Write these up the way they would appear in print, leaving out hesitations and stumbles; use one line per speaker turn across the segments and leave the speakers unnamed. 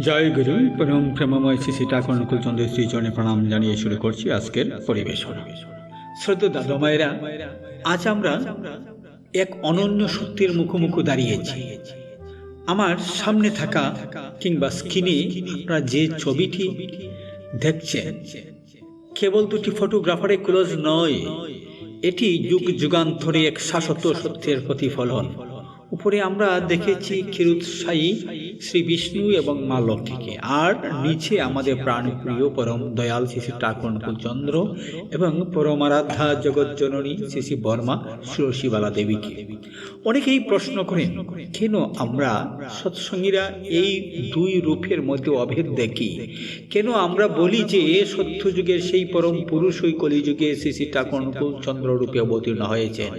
জয় গুরু পরম প্রেমময় শ্রী ঠাকুর অনুকূল চন্দ্র শ্রীচরণে প্রণাম জানিয়ে শুরু করছি আজকের পরিবেশন। শ্রদ্ধা দাদা মায়েরা, আজ আমরা এক অনন্য সত্যের মুখোমুখি দাঁড়িয়েছি। আমার সামনে থাকা কিংবা স্ক্রিনে আপনারা যে ছবিটি দেখছেন কেবল দুটি ফটোগ্রাফারের ক্লোজ নয়, এটি যুগ যুগান্তরে এক শাশ্বত সত্যের প্রতিফলন। উপরে আমরা দেখেছি ক্ষীরোৎসাহী শ্রী বিষ্ণু এবং মা লক্ষ্মীকে, আর নিচে আমাদের প্রাণপ্রিয় পরম দয়াল শ্রী শ্রী ঠাকুর অনুকূল চন্দ্র এবং পরমারাধ্যা জগৎ জননী শ্রী শ্রী বর্মা সুরসীবালা দেবীকে। অনেকেই প্রশ্ন করেন, কেন আমরা সৎসঙ্গীরা এই দুই রূপের মধ্যে অভেদ দেখি? কেন আমরা বলি যে সত্যযুগের সেই পরম পুরুষই কলিযুগে শ্রী শ্রী ঠাকুর অনুকূল চন্দ্র রূপে অবতীর্ণ হয়েছেন?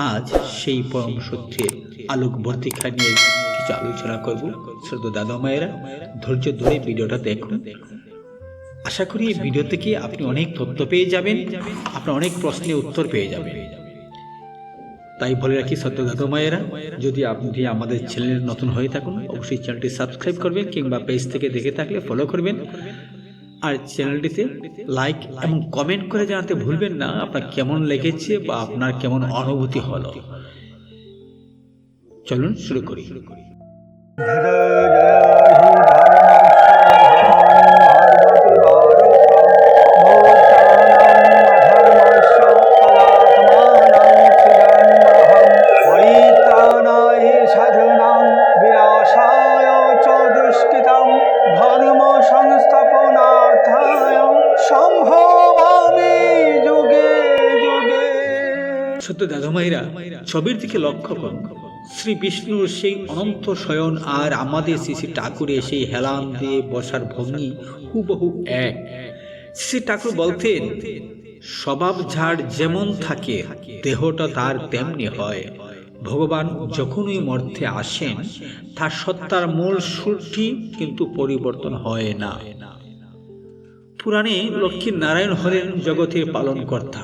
আজ সেই পরম সত্যের আলোকবর্তিকা নিয়ে কিছু আলোচনা করব। শ্রদ্ধা দাদা মায়েরা, ধৈর্য ধরে ভিডিওটা দেখুন। আশা করি এই ভিডিও থেকে আপনি অনেক তথ্য পেয়ে যাবেন, আপনার অনেক প্রশ্নের উত্তর পেয়ে যাবেন। তাই বলে রাখি শ্রদ্ধা দাদা মায়েরা, যদি আপনি আমাদের চ্যানেলে নতুন হয়ে থাকুন অবশ্যই চ্যানেলটি সাবস্ক্রাইব করবেন, কিংবা পেজ থেকে দেখে থাকলে ফলো করবেন। আর চ্যানেলটিতে লাইক এবং কমেন্ট করে জানাতে ভুলবেন না আপনার কেমন লেগেছে বা আপনার কেমন অনুভূতি হলো। চলুন শুরু করি। সত্য দাদা মায়েরা, ছবির দিকে লক্ষ্য করুন। শ্রী বিষ্ণুর সেই অনন্ত শয়ন আর আমাদের শ্রী শ্রী ঠাকুরের সেই হেলান দিয়ে বসার ভঙ্গি হুবহু এক। শ্রী ঠাকুর বলতেন, স্বভাব যার যেমন থাকে দেহটা তার তেমনি হয়। ভগবান যখনই মর্তে আসেন তার সত্তার মূল সুরটি কিন্তু পরিবর্তন হয় না। পুরাণে লক্ষ্মী নারায়ণ হলেন জগতের পালন কর্তা,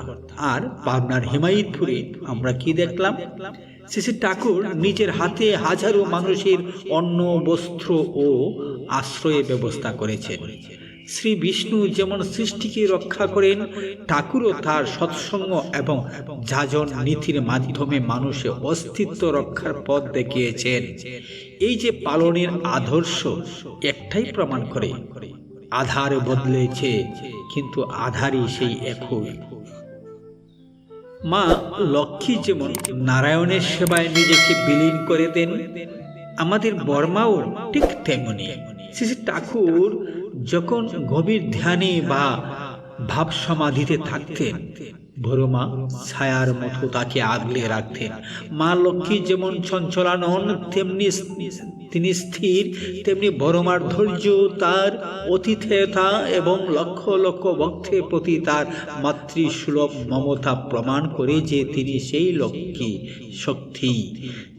আর পাবনার হিমায়তপুরে আমরা কি দেখলাম? শ্রী শ্রী ঠাকুর নিজের হাতে হাজারো মানুষের অন্ন, বস্ত্র ও আশ্রয়ের ব্যবস্থা করেছেন। শ্রী বিষ্ণু যেমন সৃষ্টিকে রক্ষা করেন, ঠাকুরও তার সৎসঙ্গ এবং যাজন নীতির মাধ্যমে মানুষের অস্তিত্ব রক্ষার পথ দেখিয়েছেন। এই যে পালনের আদর্শ একটাই প্রমাণ করে, আধার বদলেছে কিন্তু আধারই সেই একই। মা লক্ষ্মী যেমন নারায়ণের সেবায় নিজেকে বিলীন করে দেন, আমাদের বর্মাও ঠিক তেমনি। শ্রী শ্রী ঠাকুর যখন গভীর ধ্যানে বা ভাব সমাধিতে থাকতেন, বড়মা ছায়ার মতো তাকে আগলে রাখতেন। মা লক্ষ্মী যেমন চঞ্চলা নন তেমনি তিনি স্থির, তেমনি বড়মার ধৈর্য, তার অতিথেয়তা এবং লক্ষ লক্ষ ভক্তের প্রতি তার মাতৃসুলভ মমতা প্রমাণ করে যে তিনি সেই লক্ষ্মী শক্তি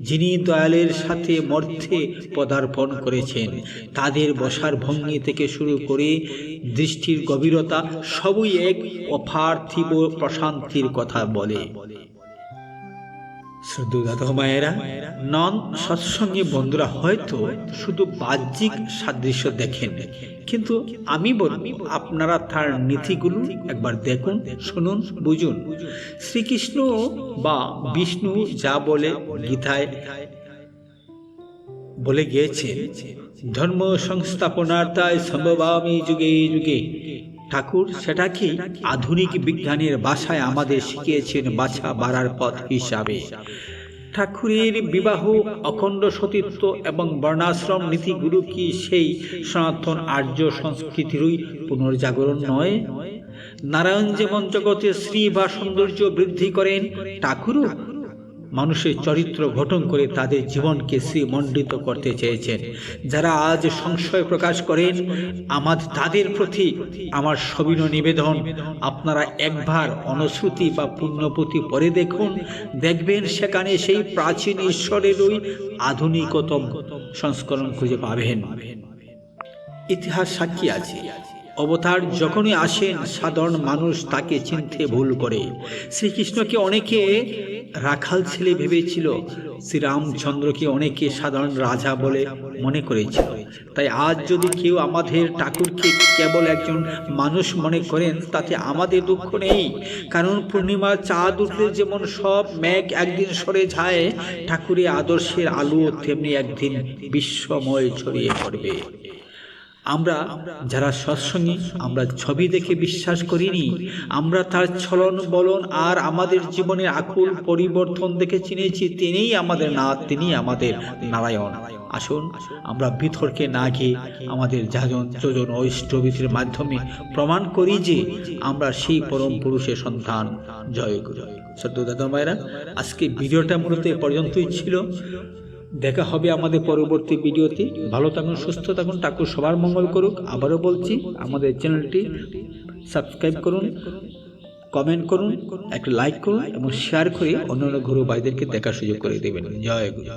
যিনি দয়ালের সাথে মর্তে পদার্পণ করেছেন। তাদের বসার ভঙ্গি থেকে শুরু করে দৃষ্টির গভীরতা সবই এক অপার্থিব প্রশান্তির কথা বলে। শ্রদ্ধা মায়েরা, নন সৎসঙ্গী বন্ধুরা হয়তো শুধু বাহ্যিক সাদৃশ্য দেখেন, কিন্তু আমি বলবো আপনারা তার নীতিগুলো একবার দেখুন, শুনুন, বুঝুন। শ্রীকৃষ্ণ বা বিষ্ণু যা বলে গীতায় বলে গিয়েছেন, ধর্ম সংস্থাপনার্থায় সম্ভবামি যুগে যুগে, ঠাকুর সেটাকে আধুনিক বিজ্ঞানের ভাষায় আমাদের শিখিয়েছেন বাছা বাড়ার পথ হিসাবে। ঠাকুরের বিবাহ, অখণ্ড সতীত্ব এবং বর্ণাশ্রম নীতিগুলো কি সেই সনাতন আর্য সংস্কৃতিরই পুনর্জাগরণ নয়? নারায়ণ যেমন জগতে শ্রী বা সৌন্দর্য বৃদ্ধি করেন, ঠাকুরও মানুষের চরিত্র গঠন করে তাদের জীবনকে শ্রীমণ্ডিত করতে চেয়েছেন। যারা আজ সংশয় প্রকাশ করেন, তাদের প্রতি আমার সবিনয় নিবেদন, আপনারা একবার অনুশ্রুতি বা পুণ্যপুঁথি পড়ে দেখুন, দেখবেন সেখানে সেই প্রাচীন ঈশ্বরেরই আধুনিকতম সংস্করণ খুঁজে পাবেন। ইতিহাস সাক্ষী আছে, অবতার যখনই আসেন সাধারণ মানুষ তাকে চিনতে ভুল করে। শ্রীকৃষ্ণকে অনেকে রাখাল ছেলে ভেবেছিল, শ্রীরামচন্দ্রকে অনেকে সাধারণ রাজা বলে মনে করেছিল। তাই আজ যদি কেউ আমাদের ঠাকুরকে কেবল একজন মানুষ মনে করেন, তাতে আমাদের দুঃখ নেই। কারণ পূর্ণিমার চাঁদ উঠলে যেমন সব মেঘ একদিন সরে যায়, ঠাকুরের আদর্শের আলো তেমনি একদিন বিশ্বময় ছড়িয়ে পড়বে। আমরা যারা সৎসঙ্গী, আমরা ছবি দেখে বিশ্বাস করিনি, আমরা তার ছলন বলন আর আমাদের জীবনের আকুল পরিবর্তন দেখে চিনেছি তিনিই আমাদের নাথ, তিনি আমাদের নারায়ণ। আসুন আমরা বিতর্কে না গিয়ে আমাদের যাজন যোজন ও ইষ্টবিধির মাধ্যমে প্রমাণ করি যে আমরা সেই পরম পুরুষের সন্তান। জয় গুরু। সদ্য দাদা মায়েরা, আজকে ভিডিওটা মূলত এ পর্যন্তই ছিল। দেখা হবে আমাদের পরবর্তী ভিডিওতে। ভালো থাকুন, সুস্থ থাকুন, ঠাকুর সবার মঙ্গল করুক। আবারও বলছি, আমাদের চ্যানেলটি সাবস্ক্রাইব করুন, কমেন্ট করুন, একটা লাইক করুন এবং শেয়ার করে অন্যান্য গুরু ভাইদেরকে দেখার সুযোগ করে দেবেন। জয় গুরু।